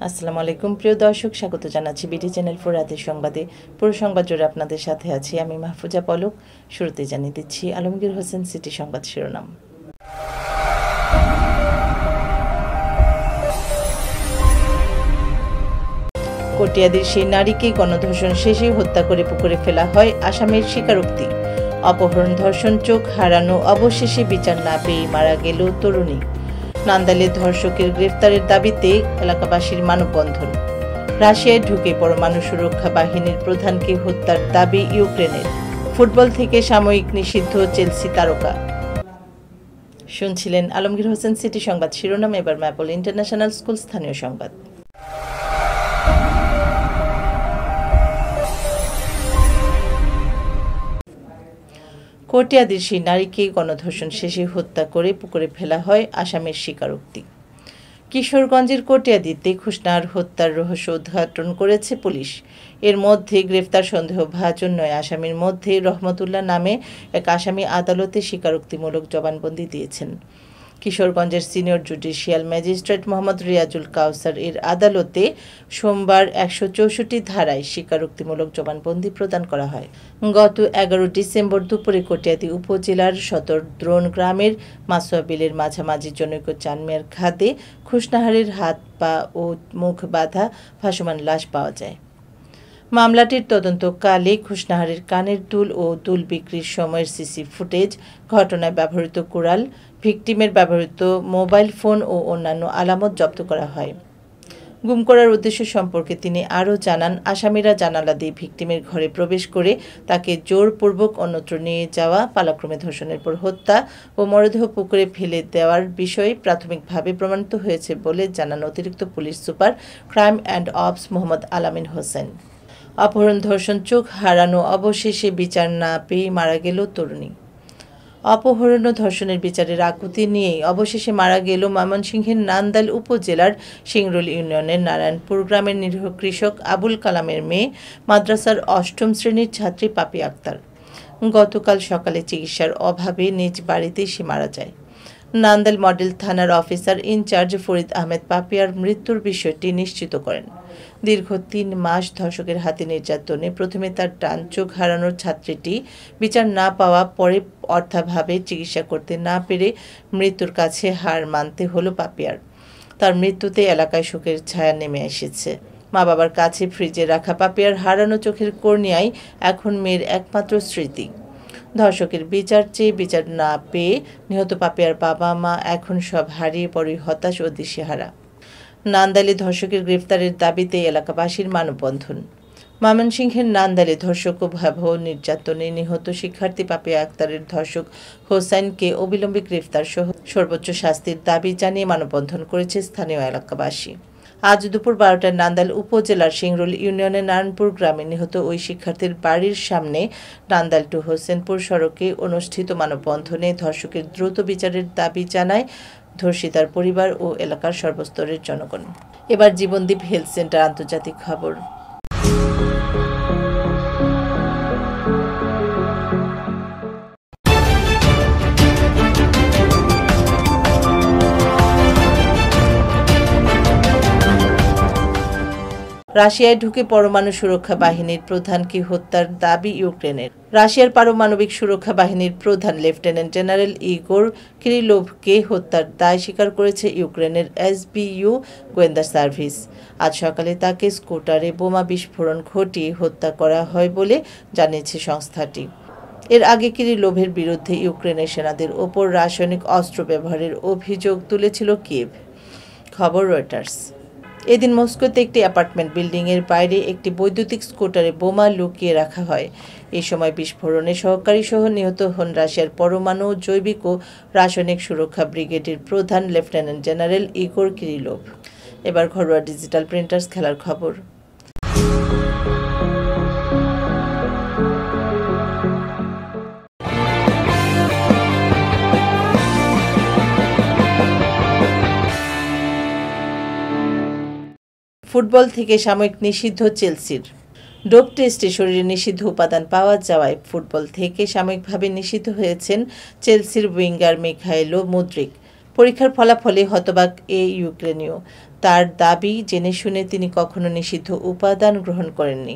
আসসালামু আলাইকুম প্রিয় দর্শক, স্বাগত জানাচ্ছি বিডি চ্যানেল 4 রাতের সংবাদে। পুরো সংবাদ জুড়ে আপনাদের সাথে আছি আমি মাহফুজা পলক। শুরুতে জানিয়ে দিচ্ছি আলমগীর হোসেন সিটি সংবাদ শিরোনাম। কটিয়াদীর সেই নারীকে গণধর্ষণ শেষে হত্যা করে পুকুরে ফেলা হয়, আসামের স্বীকারোক্তি। অপহরণ, ধর্ষণ, চোখ হারানো, অবশেষে বিচার না পেয়ে মারা গেল তরুণী। নান্দাইলে ধর্ষকের গ্রেফতারের দাবিতে এলাকাবাসীর মানববন্ধন। রাশিয়ায় ঢুকে পরমাণু সুরক্ষা বাহিনীর প্রধানকে হত্যার দাবি ইউক্রেনের। ফুটবল থেকে সাময়িক নিষিদ্ধ চেলসি তারকা। শুনছিলেন আলমগীর হোসেন সিটি সংবাদ শিরোনাম। এবার ম্যাপল ইন্টারন্যাশনাল স্কুল স্থানীয় সংবাদ। কটিয়াদীর সেই নারীকে গণধর্ষণ শেষে হত্যা করে পুকুরে ফেলা হয়, আসামের স্বীকারোক্তি। কিশোরগঞ্জের কটিয়াদীতে খুশনার হত্যার রহস্য উদ্ঘাটন করেছে পুলিশ। এর মধ্যে গ্রেফতার সন্দেহভাজন 9 আসামির মধ্যে রহমতুল্লাহ নামে এক আসামি আদালতে স্বীকারোক্তিমূলক জবানবন্দি দিয়েছেন। কিশোরগঞ্জের senior judicial magistrate Mohammad Riazul Kawsar এর আদালতে সোমবার 164 ধারায় স্বীকারোক্তিমূলক জবানবন্দি প্রদান করা হয়। গত 11 ডিসেম্বর দুপুরে কটিয়াদী উপজেলার সদর দ্রোণ গ্রামের মাসুয়া বিলের মাঝামাঝি জনৈক চানমিয়ার খাদে খুশনাহারের হাত পা ও মুখ বাঁধা ভাসমান লাশ পাওয়া যায়। মামলাটির তদন্তকালে খুশনাহারের কানের দুল ও দুল বিক্রির সময়ের সিসি ফুটেজ, ঘটনায় ব্যবহৃত কুড়াল, ভিকটিমের ব্যবহৃত মোবাইল ফোন ও অন্যান্য আলামত জব্দ করা হয়। গুম করার উদ্দেশ্য সম্পর্কে তিনি আরও জানান, আসামিরা জানালা দিয়ে ভিকটিমের ঘরে প্রবেশ করে তাকে জোরপূর্বক অন্যত্র নিয়ে যাওয়া, পালাক্রমে ধর্ষণের পর হত্যা ও মরদেহ পুকুরে ফেলে দেওয়ার বিষয়ে প্রাথমিকভাবে প্রমাণিত হয়েছে বলে জানান অতিরিক্ত police super crime and ops Mohammad Alamin Hossain. অপহরণ, ধর্ষণ, চোখ হারানো, অবশেষে বিচার না পেয়ে মারা গেল তরুণী। অপহরণ ও ধর্ষণের বিচারের আকুতি নিয়েই অবশেষে মারা গেল ময়মনসিংহের নান্দাইল উপজেলার সিংরোল ইউনিয়নের নারায়ণপুর গ্রামের নিরীহ কৃষক আবুল কালামের মেয়ে, মাদ্রাসার 8ম শ্রেণীর ছাত্রী পাপি আক্তার। গতকাল সকালে চিকিৎসার অভাবে নিজ বাড়িতেই সে মারা যায়। নান্দাইল মডেল থানার অফিসার ইনচার্জ ফরিদ আহমেদ পাপিয়ার মৃত্যুর বিষয়টি নিশ্চিত করেন। দীর্ঘ 3 মাস ধর্ষকের হাতে নির্যাতনে প্রথমে তার ডান চোখ হারানোর ছাত্রীটি বিচার না পাওয়া, পরে অর্থাভাবে চিকিৎসা করতে না পেরে মৃত্যুর কাছে হার মানতে হলো পাপিয়ার। তার মৃত্যুতে এলাকায় শোকের ছায়া নেমে এসেছে। মা বাবার কাছে ফ্রিজে রাখা পাপিয়ার হারানো চোখের কর্নিয়াই এখন মেয়ের একমাত্র স্মৃতি। ধর্ষকের বিচার চেয়ে বিচার না পেয়ে নিহত পাপিয়ার বাবা মা এখন সব হারিয়ে পড়ে হতাশ ও দিশেহারা। নান্দাইলে ধর্ষকের গ্রেফতারের দাবিতে এলাকাবাসীর মানববন্ধন। ময়মনসিংহের নান্দাইলে ধর্ষক ও ভয়াবহ নির্যাতনে নিহত শিক্ষার্থী পাপিয়া আক্তারের ধর্ষক হোসাইনকে অবিলম্বে গ্রেফতার সহ সর্বোচ্চ শাস্তির দাবি জানিয়ে মানববন্ধন করেছে স্থানীয় এলাকাবাসী। আজ দুপুর 12টায় নান্দাইল উপজেলার সিংরোল ইউনিয়নের নারায়ণপুর গ্রামে নিহত ওই শিক্ষার্থীর বাড়ির সামনে নান্দাইল টু হোসেনপুর সড়কে অনুষ্ঠিত মানববন্ধনে ধর্ষকের দ্রুত বিচারের দাবি জানায় ধর্ষিতার পরিবার ও এলাকার সর্বস্তরের জনগণ। এবার জীবনদীপ হেলথ সেন্টার আন্তর্জাতিক খবর। রাশিয়ায় ঢুকে পরমাণু সুরক্ষা বাহিনীর প্রধানকে হত্যার দাবি ইউক্রেনের। রাশিয়ার পারমাণবিক সুরক্ষা বাহিনীর প্রধান লেফটেন্যান্ট জেনারেল ইগোর কিরিলোভকে হত্যার দায় স্বীকার করেছে ইউক্রেনের SBU গোয়েন্দা সার্ভিস। আজ সকালে তাকে স্কুটারে বোমা বিস্ফোরণ ঘটিয়ে হত্যা করা হয় বলে জানিয়েছে সংস্থাটি। এর আগে কিরিলোভের বিরুদ্ধে ইউক্রেনের সেনাদের ওপর রাসায়নিক অস্ত্র ব্যবহারের অভিযোগ তুলেছিল কিয়েভ। খবর রয়টার্স। এদিন মস্কোতে একটি অ্যাপার্টমেন্ট বিল্ডিংয়ের বাইরে একটি বৈদ্যুতিক স্কুটারে বোমা লুকিয়ে রাখা হয়। এই সময় বিস্ফোরণে সহকারী সহ নিহত হন রাশিয়ার পরমাণু, জৈবিক ও রাসায়নিক সুরক্ষা ব্রিগেডের প্রধান লেফটেন্যান্ট জেনারেল ইগোর কিরিলোভ। এবার ঘরোয়া ডিজিটাল প্রিন্টার্স খেলার খবর। ফুটবল থেকে সাময়িক নিষিদ্ধ চেলসির। ডোপ টেস্টে শরীরে নিষিদ্ধ উপাদান পাওয়া যাওয়ায় ফুটবল থেকে সাময়িকভাবে নিষিদ্ধ হয়েছেন চেলসির উইঙ্গার মিখাইলো মুদ্রিক। পরীক্ষার ফলাফলে হতবাক এই ইউক্রেনীয়। তার দাবি, জেনে শুনে তিনি কখনো নিষিদ্ধ উপাদান গ্রহণ করেননি।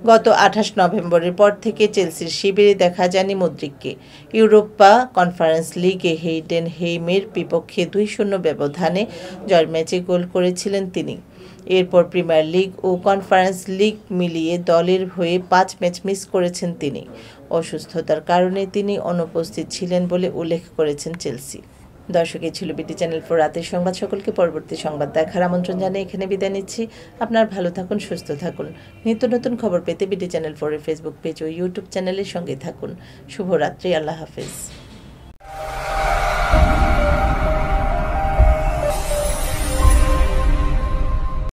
গত 28 নভেম্বরের পর থেকে চেলসির শিবিরে দেখা যায়নি মদ্রিককে। ইউরোপা কনফারেন্স লিগে হেইডেনহেইমের বিপক্ষে 2-0 ব্যবধানে জয়ের ম্যাচে গোল করেছিলেন তিনি। এরপর প্রিমিয়ার লিগ ও কনফারেন্স লিগ মিলিয়ে দলের হয়ে 5 ম্যাচ মিস করেছেন তিনি। অসুস্থতার কারণে তিনি অনুপস্থিত ছিলেন বলে উল্লেখ করেছেন চেলসি। দর্শক, এই ছিল বিডি চ্যানেল 4 রাতের সংবাদ। সকলকে পরবর্তী সংবাদ দেখার আমন্ত্রণ জানিয়ে এখানে বিদায় নিচ্ছি। আপনার ভালো থাকুন, সুস্থ থাকুন। নিত্য নতুন খবর পেতে বিডি চ্যানেল 4 এর ফেসবুক পেজ ও ইউটিউব চ্যানেলের সঙ্গে থাকুন। শুভরাত্রি। আল্লাহ হাফেজ।